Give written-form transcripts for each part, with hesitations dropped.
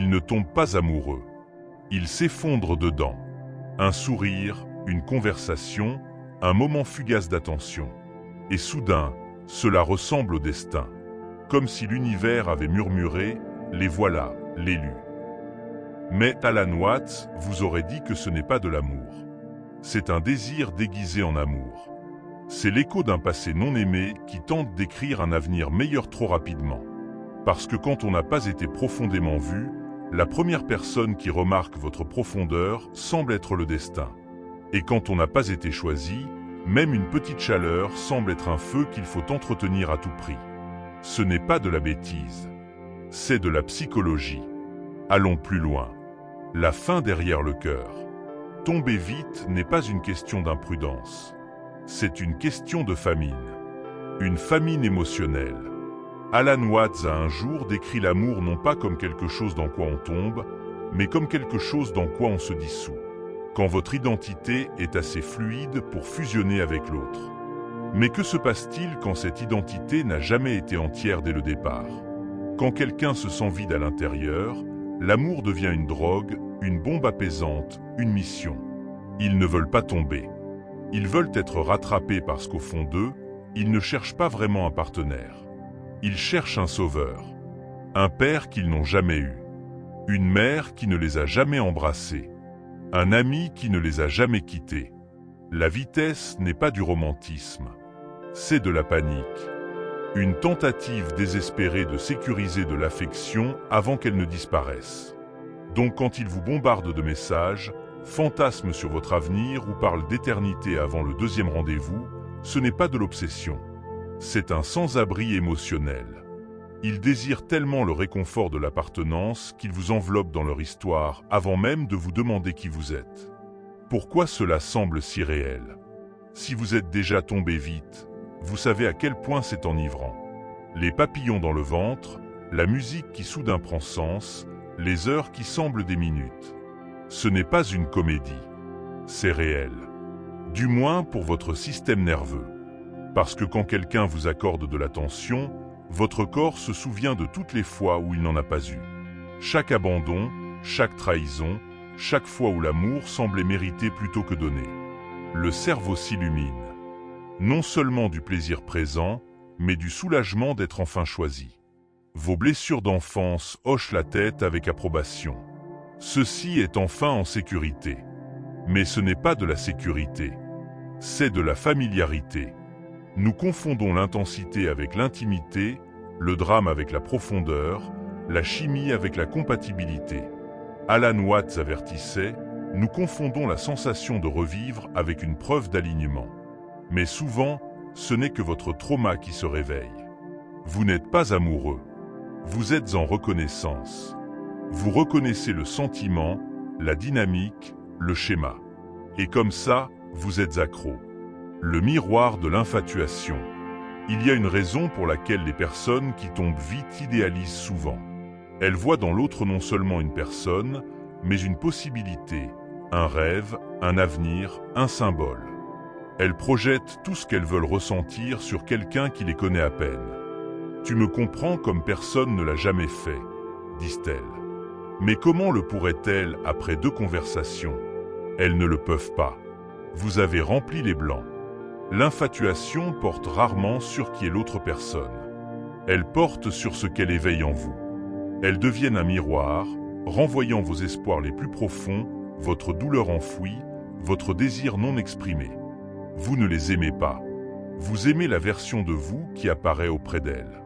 Il ne tombe pas amoureux. Il s'effondre dedans. Un sourire, une conversation, un moment fugace d'attention. Et soudain, cela ressemble au destin. Comme si l'univers avait murmuré « Les voilà, l'élu ». Mais Alan Watts vous aurait dit que ce n'est pas de l'amour. C'est un désir déguisé en amour. C'est l'écho d'un passé non aimé qui tente d'écrire un avenir meilleur trop rapidement. Parce que quand on n'a pas été profondément vu, la première personne qui remarque votre profondeur semble être le destin. Et quand on n'a pas été choisi, même une petite chaleur semble être un feu qu'il faut entretenir à tout prix. Ce n'est pas de la bêtise. C'est de la psychologie. Allons plus loin. La faim derrière le cœur. Tomber vite n'est pas une question d'imprudence. C'est une question de famine. Une famine émotionnelle. Alan Watts a un jour décrit l'amour non pas comme quelque chose dans quoi on tombe, mais comme quelque chose dans quoi on se dissout. Quand votre identité est assez fluide pour fusionner avec l'autre. Mais que se passe-t-il quand cette identité n'a jamais été entière dès le départ? Quand quelqu'un se sent vide à l'intérieur, l'amour devient une drogue, une bombe apaisante, une mission. Ils ne veulent pas tomber. Ils veulent être rattrapés parce qu'au fond d'eux, ils ne cherchent pas vraiment un partenaire. Ils cherchent un sauveur. Un père qu'ils n'ont jamais eu. Une mère qui ne les a jamais embrassés. Un ami qui ne les a jamais quittés. La vitesse n'est pas du romantisme. C'est de la panique. Une tentative désespérée de sécuriser de l'affection avant qu'elle ne disparaisse. Donc quand ils vous bombardent de messages, fantasment sur votre avenir ou parlent d'éternité avant le deuxième rendez-vous, ce n'est pas de l'obsession. C'est un sans-abri émotionnel. Ils désirent tellement le réconfort de l'appartenance qu'ils vous enveloppent dans leur histoire avant même de vous demander qui vous êtes. Pourquoi cela semble si réel? Si vous êtes déjà tombé vite, vous savez à quel point c'est enivrant. Les papillons dans le ventre, la musique qui soudain prend sens, les heures qui semblent des minutes. Ce n'est pas une comédie. C'est réel. Du moins pour votre système nerveux. Parce que quand quelqu'un vous accorde de l'attention, votre corps se souvient de toutes les fois où il n'en a pas eu. Chaque abandon, chaque trahison, chaque fois où l'amour semblait mérité plutôt que donné. Le cerveau s'illumine. Non seulement du plaisir présent, mais du soulagement d'être enfin choisi. Vos blessures d'enfance hochent la tête avec approbation. Ceci est enfin en sécurité. Mais ce n'est pas de la sécurité. C'est de la familiarité. Nous confondons l'intensité avec l'intimité, le drame avec la profondeur, la chimie avec la compatibilité. Alan Watts avertissait, nous confondons la sensation de revivre avec une preuve d'alignement. Mais souvent, ce n'est que votre trauma qui se réveille. Vous n'êtes pas amoureux. Vous êtes en reconnaissance. Vous reconnaissez le sentiment, la dynamique, le schéma. Et comme ça, vous êtes accro. Le miroir de l'infatuation. Il y a une raison pour laquelle les personnes qui tombent vite idéalisent souvent. Elles voient dans l'autre non seulement une personne, mais une possibilité, un rêve, un avenir, un symbole. Elles projettent tout ce qu'elles veulent ressentir sur quelqu'un qui les connaît à peine. Tu me comprends comme personne ne l'a jamais fait, disent-elles. Mais comment le pourraient-elles après 2 conversations? Elles ne le peuvent pas. Vous avez rempli les blancs. L'infatuation porte rarement sur qui est l'autre personne. Elle porte sur ce qu'elle éveille en vous. Elles deviennent un miroir, renvoyant vos espoirs les plus profonds, votre douleur enfouie, votre désir non exprimé. Vous ne les aimez pas. Vous aimez la version de vous qui apparaît auprès d'elles.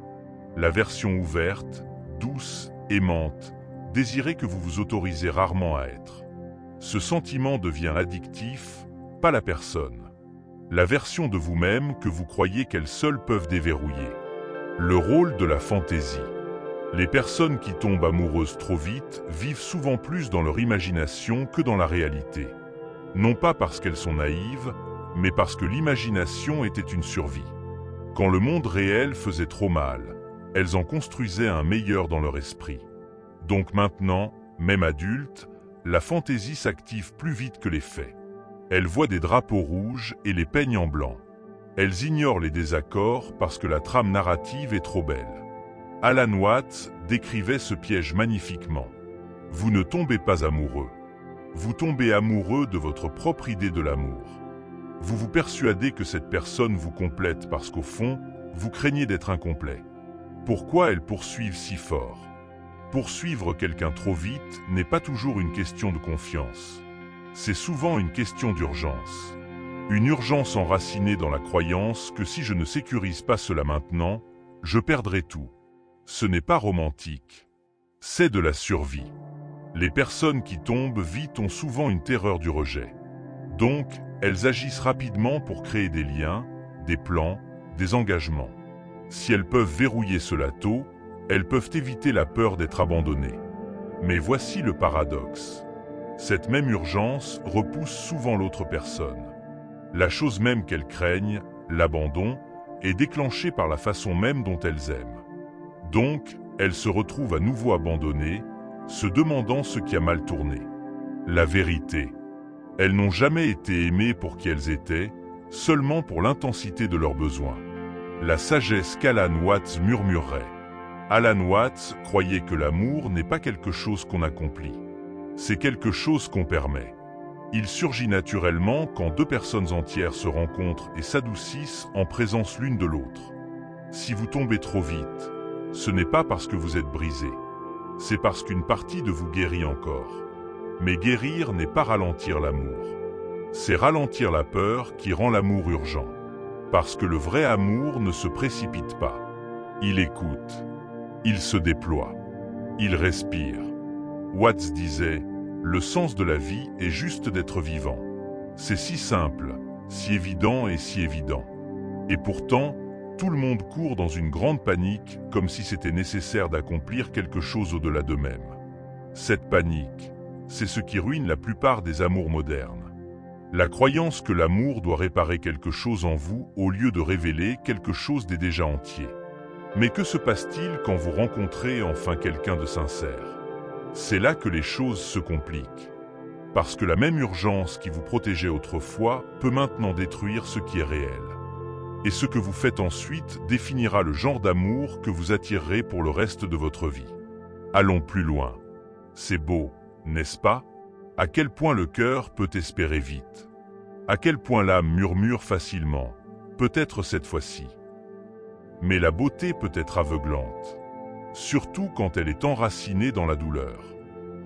La version ouverte, douce, aimante, désirée que vous vous autorisez rarement à être. Ce sentiment devient addictif, pas la personne. La version de vous-même que vous croyez qu'elles seules peuvent déverrouiller. Le rôle de la fantaisie. Les personnes qui tombent amoureuses trop vite vivent souvent plus dans leur imagination que dans la réalité. Non pas parce qu'elles sont naïves, mais parce que l'imagination était une survie. Quand le monde réel faisait trop mal, elles en construisaient un meilleur dans leur esprit. Donc maintenant, même adultes, la fantaisie s'active plus vite que les faits. Elles voient des drapeaux rouges et les peignent en blanc. Elles ignorent les désaccords parce que la trame narrative est trop belle. Alan Watts décrivait ce piège magnifiquement. Vous ne tombez pas amoureux. Vous tombez amoureux de votre propre idée de l'amour. Vous vous persuadez que cette personne vous complète parce qu'au fond, vous craignez d'être incomplet. Pourquoi elles poursuivent si fort? Poursuivre quelqu'un trop vite n'est pas toujours une question de confiance. C'est souvent une question d'urgence. Une urgence enracinée dans la croyance que si je ne sécurise pas cela maintenant, je perdrai tout. Ce n'est pas romantique. C'est de la survie. Les personnes qui tombent vite ont souvent une terreur du rejet. Donc, elles agissent rapidement pour créer des liens, des plans, des engagements. Si elles peuvent verrouiller cela tôt, elles peuvent éviter la peur d'être abandonnées. Mais voici le paradoxe. Cette même urgence repousse souvent l'autre personne. La chose même qu'elles craignent, l'abandon, est déclenchée par la façon même dont elles aiment. Donc, elles se retrouvent à nouveau abandonnées, se demandant ce qui a mal tourné. La vérité. Elles n'ont jamais été aimées pour qui elles étaient, seulement pour l'intensité de leurs besoins. La sagesse qu'Alan Watts murmurerait. Alan Watts croyait que l'amour n'est pas quelque chose qu'on accomplit. C'est quelque chose qu'on permet. Il surgit naturellement quand deux personnes entières se rencontrent et s'adoucissent en présence l'une de l'autre. Si vous tombez trop vite, ce n'est pas parce que vous êtes brisé. C'est parce qu'une partie de vous guérit encore. Mais guérir n'est pas ralentir l'amour. C'est ralentir la peur qui rend l'amour urgent. Parce que le vrai amour ne se précipite pas. Il écoute. Il se déploie. Il respire. Watts disait, « Le sens de la vie est juste d'être vivant. » C'est si simple, si évident et si évident. Et pourtant, tout le monde court dans une grande panique comme si c'était nécessaire d'accomplir quelque chose au-delà d'eux-mêmes. Cette panique, c'est ce qui ruine la plupart des amours modernes. La croyance que l'amour doit réparer quelque chose en vous au lieu de révéler quelque chose des déjà entier. Mais que se passe-t-il quand vous rencontrez enfin quelqu'un de sincère? C'est là que les choses se compliquent. Parce que la même urgence qui vous protégeait autrefois peut maintenant détruire ce qui est réel. Et ce que vous faites ensuite définira le genre d'amour que vous attirerez pour le reste de votre vie. Allons plus loin. C'est beau, n'est-ce pas? À quel point le cœur peut espérer vite. À quel point l'âme murmure facilement, peut-être cette fois-ci. Mais la beauté peut être aveuglante. Surtout quand elle est enracinée dans la douleur.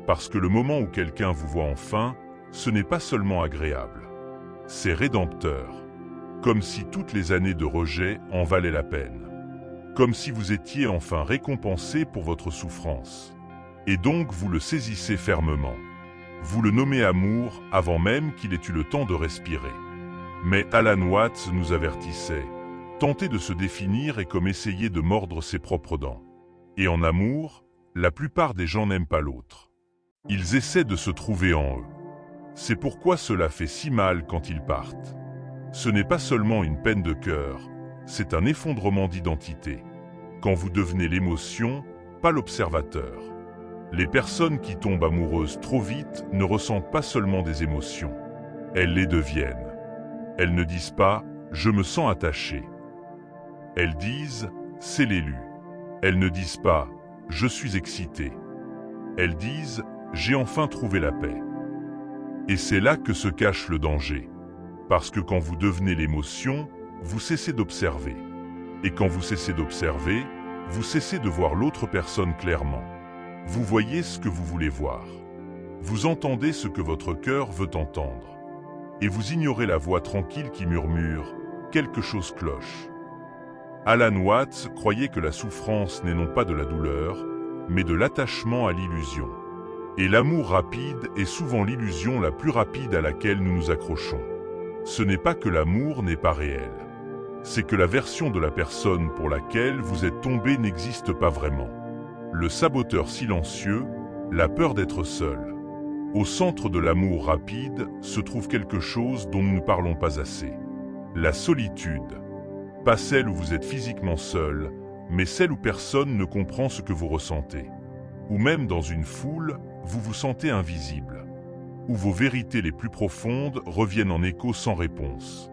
Parce que le moment où quelqu'un vous voit enfin, ce n'est pas seulement agréable. C'est rédempteur. Comme si toutes les années de rejet en valaient la peine. Comme si vous étiez enfin récompensé pour votre souffrance. Et donc vous le saisissez fermement. Vous le nommez amour avant même qu'il ait eu le temps de respirer. Mais Alan Watts nous avertissait. Tenter de se définir est comme essayer de mordre ses propres dents. Et en amour, la plupart des gens n'aiment pas l'autre. Ils essaient de se trouver en eux. C'est pourquoi cela fait si mal quand ils partent. Ce n'est pas seulement une peine de cœur, c'est un effondrement d'identité. Quand vous devenez l'émotion, pas l'observateur. Les personnes qui tombent amoureuses trop vite ne ressentent pas seulement des émotions. Elles les deviennent. Elles ne disent pas « je me sens attaché ». Elles disent « c'est l'élu ». Elles ne disent pas « je suis excité ». Elles disent « j'ai enfin trouvé la paix ». Et c'est là que se cache le danger. Parce que quand vous devenez l'émotion, vous cessez d'observer. Et quand vous cessez d'observer, vous cessez de voir l'autre personne clairement. Vous voyez ce que vous voulez voir. Vous entendez ce que votre cœur veut entendre. Et vous ignorez la voix tranquille qui murmure « quelque chose cloche ». Alan Watts croyait que la souffrance n'est non pas de la douleur, mais de l'attachement à l'illusion. Et l'amour rapide est souvent l'illusion la plus rapide à laquelle nous nous accrochons. Ce n'est pas que l'amour n'est pas réel. C'est que la version de la personne pour laquelle vous êtes tombé n'existe pas vraiment. Le saboteur silencieux, la peur d'être seul. Au centre de l'amour rapide se trouve quelque chose dont nous ne parlons pas assez. La solitude. Pas celle où vous êtes physiquement seul, mais celle où personne ne comprend ce que vous ressentez. Ou même dans une foule, vous vous sentez invisible. Où vos vérités les plus profondes reviennent en écho sans réponse.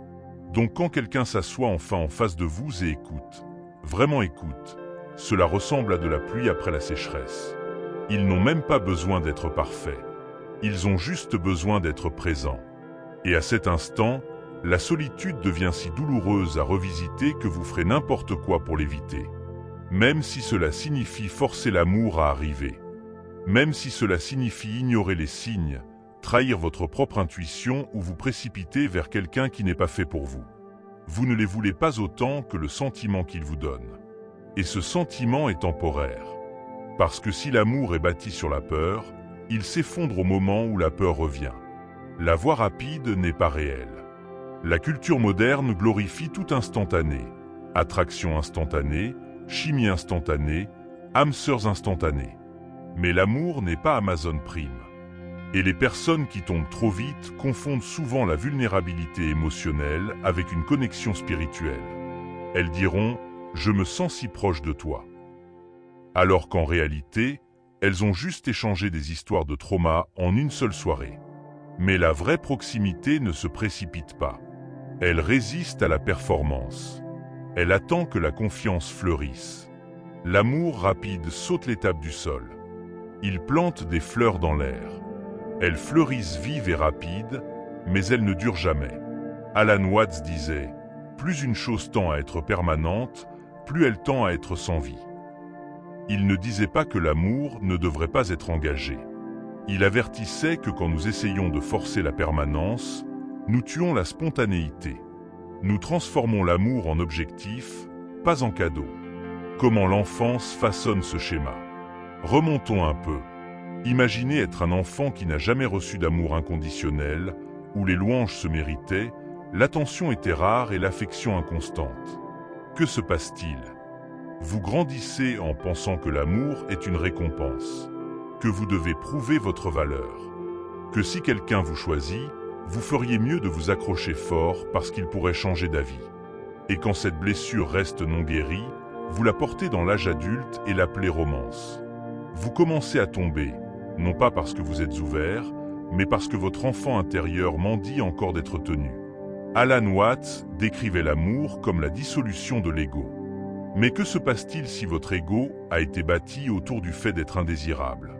Donc quand quelqu'un s'assoit enfin en face de vous et écoute, vraiment écoute, cela ressemble à de la pluie après la sécheresse. Ils n'ont même pas besoin d'être parfaits. Ils ont juste besoin d'être présents. Et à cet instant, la solitude devient si douloureuse à revisiter que vous ferez n'importe quoi pour l'éviter. Même si cela signifie forcer l'amour à arriver. Même si cela signifie ignorer les signes, trahir votre propre intuition ou vous précipiter vers quelqu'un qui n'est pas fait pour vous. Vous ne les voulez pas autant que le sentiment qu'ils vous donnent. Et ce sentiment est temporaire. Parce que si l'amour est bâti sur la peur, il s'effondre au moment où la peur revient. La voie rapide n'est pas réelle. La culture moderne glorifie tout instantané. Attraction instantanée, chimie instantanée, âmes sœurs instantanées. Mais l'amour n'est pas Amazon Prime. Et les personnes qui tombent trop vite confondent souvent la vulnérabilité émotionnelle avec une connexion spirituelle. Elles diront « Je me sens si proche de toi ». Alors qu'en réalité, elles ont juste échangé des histoires de trauma en une seule soirée. Mais la vraie proximité ne se précipite pas. Elle résiste à la performance. Elle attend que la confiance fleurisse. L'amour rapide saute l'étape du sol. Il plante des fleurs dans l'air. Elles fleurissent vives et rapides, mais elles ne durent jamais. Alan Watts disait « Plus une chose tend à être permanente, plus elle tend à être sans vie ». Il ne disait pas que l'amour ne devrait pas être engagé. Il avertissait que quand nous essayons de forcer la permanence, nous tuons la spontanéité. Nous transformons l'amour en objectif, pas en cadeau. Comment l'enfance façonne ce schéma? Remontons un peu. Imaginez être un enfant qui n'a jamais reçu d'amour inconditionnel, où les louanges se méritaient, l'attention était rare et l'affection inconstante. Que se passe-t-il? Vous grandissez en pensant que l'amour est une récompense, que vous devez prouver votre valeur, que si quelqu'un vous choisit, vous feriez mieux de vous accrocher fort parce qu'il pourrait changer d'avis. Et quand cette blessure reste non guérie, vous la portez dans l'âge adulte et l'appelez romance. Vous commencez à tomber, non pas parce que vous êtes ouvert, mais parce que votre enfant intérieur mendie encore d'être tenu. Alan Watts décrivait l'amour comme la dissolution de l'ego. Mais que se passe-t-il si votre ego a été bâti autour du fait d'être indésirable?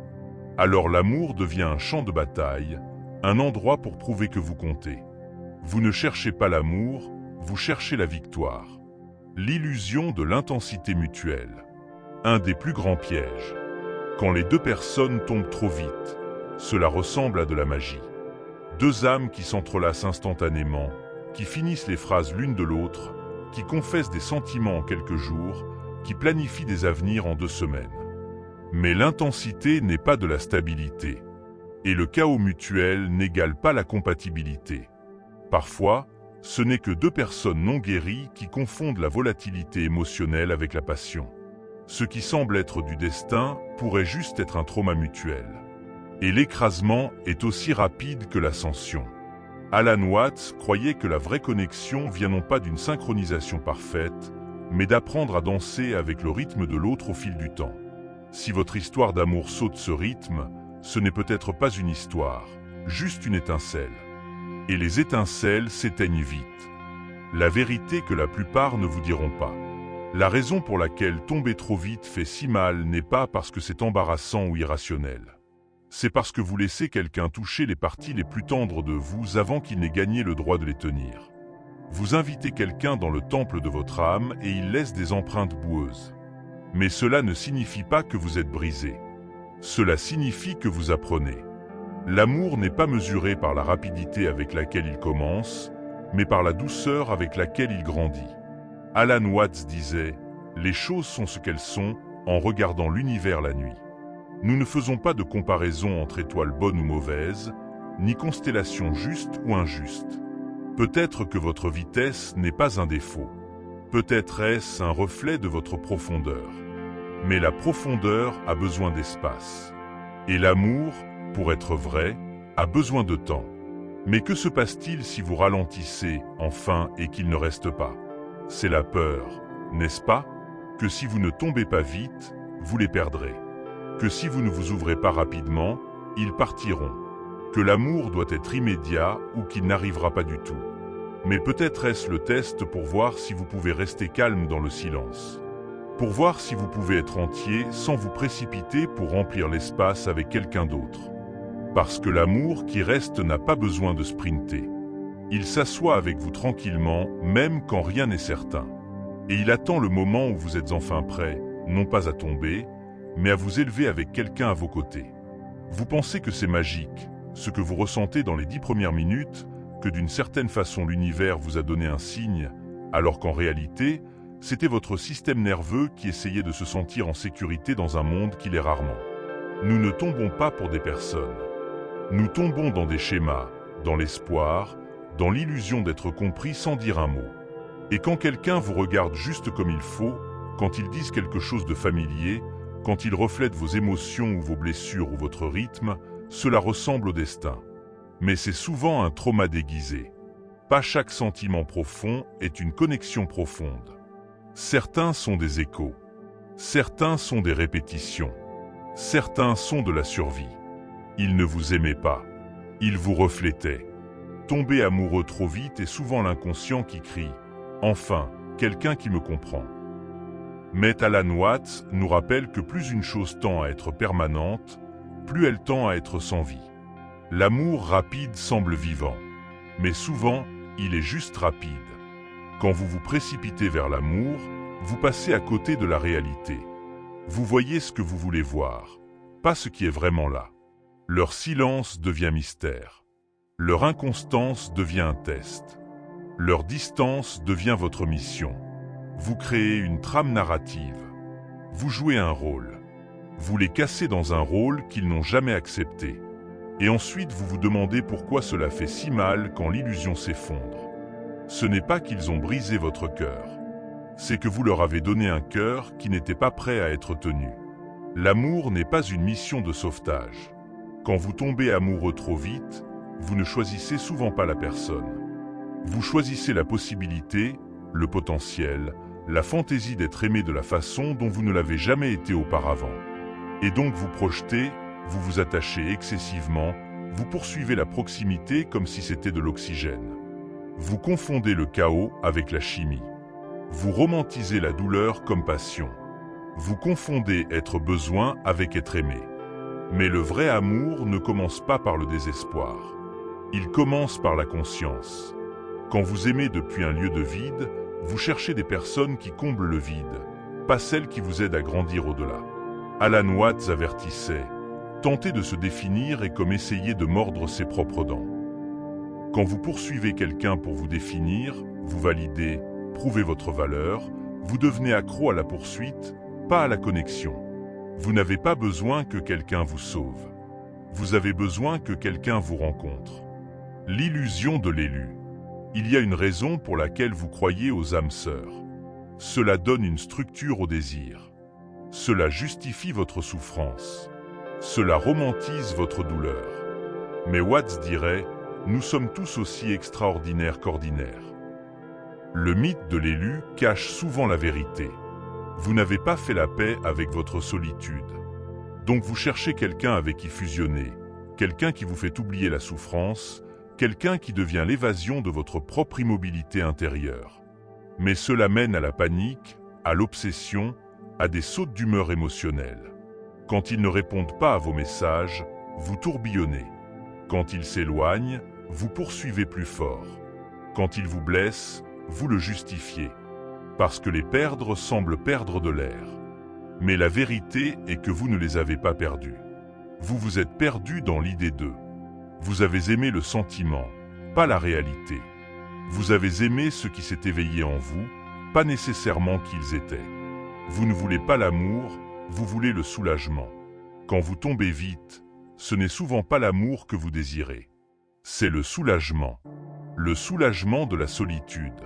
Alors l'amour devient un champ de bataille, un endroit pour prouver que vous comptez. Vous ne cherchez pas l'amour, vous cherchez la victoire. L'illusion de l'intensité mutuelle. Un des plus grands pièges. Quand les deux personnes tombent trop vite, cela ressemble à de la magie. Deux âmes qui s'entrelacent instantanément, qui finissent les phrases l'une de l'autre, qui confessent des sentiments en quelques jours, qui planifient des avenirs en 2 semaines. Mais l'intensité n'est pas de la stabilité. Et le chaos mutuel n'égale pas la compatibilité. Parfois, ce n'est que 2 personnes non guéries qui confondent la volatilité émotionnelle avec la passion. Ce qui semble être du destin pourrait juste être un trauma mutuel. Et l'écrasement est aussi rapide que l'ascension. Alan Watts croyait que la vraie connexion vient non pas d'une synchronisation parfaite, mais d'apprendre à danser avec le rythme de l'autre au fil du temps. Si votre histoire d'amour saute ce rythme, ce n'est peut-être pas une histoire, juste une étincelle. Et les étincelles s'éteignent vite. La vérité que la plupart ne vous diront pas. La raison pour laquelle tomber trop vite fait si mal n'est pas parce que c'est embarrassant ou irrationnel. C'est parce que vous laissez quelqu'un toucher les parties les plus tendres de vous avant qu'il n'ait gagné le droit de les tenir. Vous invitez quelqu'un dans le temple de votre âme et il laisse des empreintes boueuses. Mais cela ne signifie pas que vous êtes brisé. Cela signifie que vous apprenez. L'amour n'est pas mesuré par la rapidité avec laquelle il commence, mais par la douceur avec laquelle il grandit. Alan Watts disait « Les choses sont ce qu'elles sont en regardant l'univers la nuit ». Nous ne faisons pas de comparaison entre étoiles bonnes ou mauvaises, ni constellations justes ou injustes. Peut-être que votre vitesse n'est pas un défaut. Peut-être est-ce un reflet de votre profondeur. Mais la profondeur a besoin d'espace. Et l'amour, pour être vrai, a besoin de temps. Mais que se passe-t-il si vous ralentissez, enfin, et qu'il ne reste pas? C'est la peur, n'est-ce pas? Que si vous ne tombez pas vite, vous les perdrez. Que si vous ne vous ouvrez pas rapidement, ils partiront. Que l'amour doit être immédiat ou qu'il n'arrivera pas du tout. Mais peut-être est-ce le test pour voir si vous pouvez rester calme dans le silence. pour voir si vous pouvez être entier sans vous précipiter pour remplir l'espace avec quelqu'un d'autre. Parce que l'amour qui reste n'a pas besoin de sprinter. Il s'assoit avec vous tranquillement, même quand rien n'est certain. Et il attend le moment où vous êtes enfin prêt, non pas à tomber, mais à vous élever avec quelqu'un à vos côtés. Vous pensez que c'est magique, ce que vous ressentez dans les 10 premières minutes, que d'une certaine façon l'univers vous a donné un signe, alors qu'en réalité, c'était votre système nerveux qui essayait de se sentir en sécurité dans un monde qui l'est rarement. Nous ne tombons pas pour des personnes. Nous tombons dans des schémas, dans l'espoir, dans l'illusion d'être compris sans dire un mot. Et quand quelqu'un vous regarde juste comme il faut, quand ils disent quelque chose de familier, quand ils reflètent vos émotions ou vos blessures ou votre rythme, cela ressemble au destin. Mais c'est souvent un trauma déguisé. Pas chaque sentiment profond est une connexion profonde. Certains sont des échos. Certains sont des répétitions. Certains sont de la survie. Ils ne vous aimaient pas. Ils vous reflétaient. Tomber amoureux trop vite est souvent l'inconscient qui crie « Enfin, quelqu'un qui me comprend ». Mais Alan Watts nous rappelle que plus une chose tend à être permanente, plus elle tend à être sans vie. L'amour rapide semble vivant, mais souvent, il est juste rapide. Quand vous vous précipitez vers l'amour, vous passez à côté de la réalité. Vous voyez ce que vous voulez voir, pas ce qui est vraiment là. Leur silence devient mystère. Leur inconstance devient un test. Leur distance devient votre mission. Vous créez une trame narrative. Vous jouez un rôle. Vous les cassez dans un rôle qu'ils n'ont jamais accepté. Et ensuite vous vous demandez pourquoi cela fait si mal quand l'illusion s'effondre. Ce n'est pas qu'ils ont brisé votre cœur. C'est que vous leur avez donné un cœur qui n'était pas prêt à être tenu. L'amour n'est pas une mission de sauvetage. Quand vous tombez amoureux trop vite, vous ne choisissez souvent pas la personne. Vous choisissez la possibilité, le potentiel, la fantaisie d'être aimé de la façon dont vous ne l'avez jamais été auparavant. Et donc vous projetez, vous vous attachez excessivement, vous poursuivez la proximité comme si c'était de l'oxygène. Vous confondez le chaos avec la chimie. Vous romantisez la douleur comme passion. Vous confondez être besoin avec être aimé. Mais le vrai amour ne commence pas par le désespoir. Il commence par la conscience. Quand vous aimez depuis un lieu de vide, vous cherchez des personnes qui comblent le vide, pas celles qui vous aident à grandir au-delà. Alan Watts avertissait « Tenter de se définir est comme essayer de mordre ses propres dents ». Quand vous poursuivez quelqu'un pour vous définir, vous validez, prouvez votre valeur, vous devenez accro à la poursuite, pas à la connexion. Vous n'avez pas besoin que quelqu'un vous sauve. Vous avez besoin que quelqu'un vous rencontre. L'illusion de l'élu. Il y a une raison pour laquelle vous croyez aux âmes sœurs. Cela donne une structure au désir. Cela justifie votre souffrance. Cela romantise votre douleur. Mais Watts dirait, nous sommes tous aussi extraordinaires qu'ordinaires. Le mythe de l'élu cache souvent la vérité. Vous n'avez pas fait la paix avec votre solitude. Donc vous cherchez quelqu'un avec qui fusionner, quelqu'un qui vous fait oublier la souffrance, quelqu'un qui devient l'évasion de votre propre immobilité intérieure. Mais cela mène à la panique, à l'obsession, à des sautes d'humeur émotionnelles. Quand ils ne répondent pas à vos messages, vous tourbillonnez. Quand ils s'éloignent, vous poursuivez plus fort. Quand ils vous blessent, vous le justifiez. Parce que les perdre semble perdre de l'air. Mais la vérité est que vous ne les avez pas perdus. Vous vous êtes perdu dans l'idée d'eux. Vous avez aimé le sentiment, pas la réalité. Vous avez aimé ce qui s'est éveillé en vous, pas nécessairement qui ils étaient. Vous ne voulez pas l'amour, vous voulez le soulagement. Quand vous tombez vite, ce n'est souvent pas l'amour que vous désirez. C'est le soulagement de la solitude,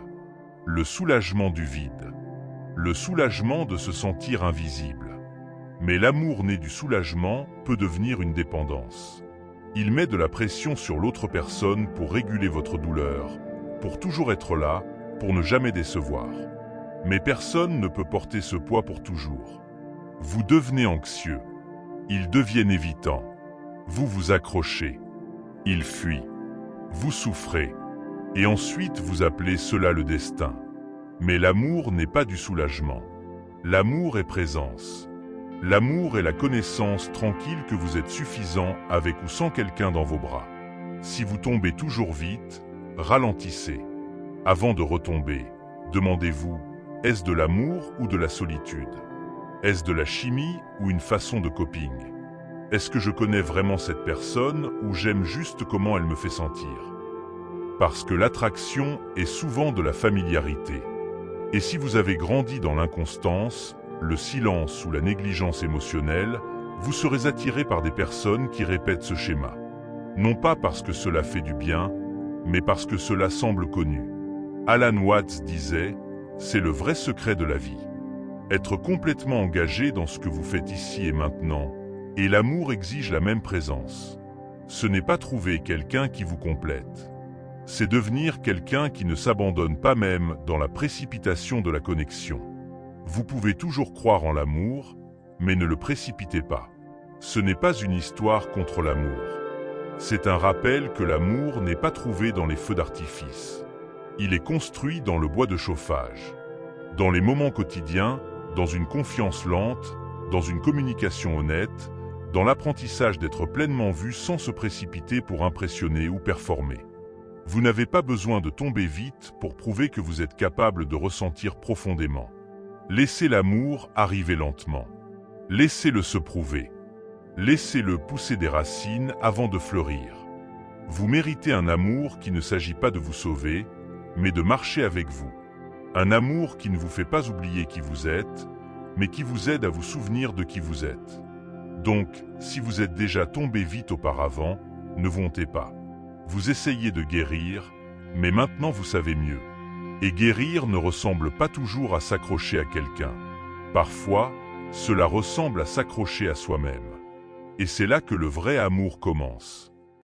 le soulagement du vide, le soulagement de se sentir invisible. Mais l'amour né du soulagement peut devenir une dépendance. Il met de la pression sur l'autre personne pour réguler votre douleur, pour toujours être là, pour ne jamais décevoir. Mais personne ne peut porter ce poids pour toujours. Vous devenez anxieux. Ils deviennent évitants. Vous vous accrochez. Ils fuient. Vous souffrez. Et ensuite vous appelez cela le destin. Mais l'amour n'est pas du soulagement. L'amour est présence. L'amour est la connaissance tranquille que vous êtes suffisant avec ou sans quelqu'un dans vos bras. Si vous tombez toujours vite, ralentissez. Avant de retomber, demandez-vous, est-ce de l'amour ou de la solitude? Est-ce de la chimie ou une façon de coping? Est-ce que je connais vraiment cette personne ou j'aime juste comment elle me fait sentir? Parce que l'attraction est souvent de la familiarité. Et si vous avez grandi dans l'inconstance, le silence ou la négligence émotionnelle, vous serez attiré par des personnes qui répètent ce schéma. Non pas parce que cela fait du bien, mais parce que cela semble connu. Alan Watts disait, c'est le vrai secret de la vie. Être complètement engagé dans ce que vous faites ici et maintenant, et l'amour exige la même présence. Ce n'est pas trouver quelqu'un qui vous complète. C'est devenir quelqu'un qui ne s'abandonne pas même dans la précipitation de la connexion. Vous pouvez toujours croire en l'amour, mais ne le précipitez pas. Ce n'est pas une histoire contre l'amour. C'est un rappel que l'amour n'est pas trouvé dans les feux d'artifice. Il est construit dans le bois de chauffage. Dans les moments quotidiens, dans une confiance lente, dans une communication honnête, dans l'apprentissage d'être pleinement vu sans se précipiter pour impressionner ou performer. Vous n'avez pas besoin de tomber vite pour prouver que vous êtes capable de ressentir profondément. Laissez l'amour arriver lentement. Laissez-le se prouver. Laissez-le pousser des racines avant de fleurir. Vous méritez un amour qui ne s'agit pas de vous sauver, mais de marcher avec vous. Un amour qui ne vous fait pas oublier qui vous êtes, mais qui vous aide à vous souvenir de qui vous êtes. Donc, si vous êtes déjà tombé vite auparavant, ne vous hontez pas. Vous essayez de guérir, mais maintenant vous savez mieux. Et guérir ne ressemble pas toujours à s'accrocher à quelqu'un. Parfois, cela ressemble à s'accrocher à soi-même. Et c'est là que le vrai amour commence.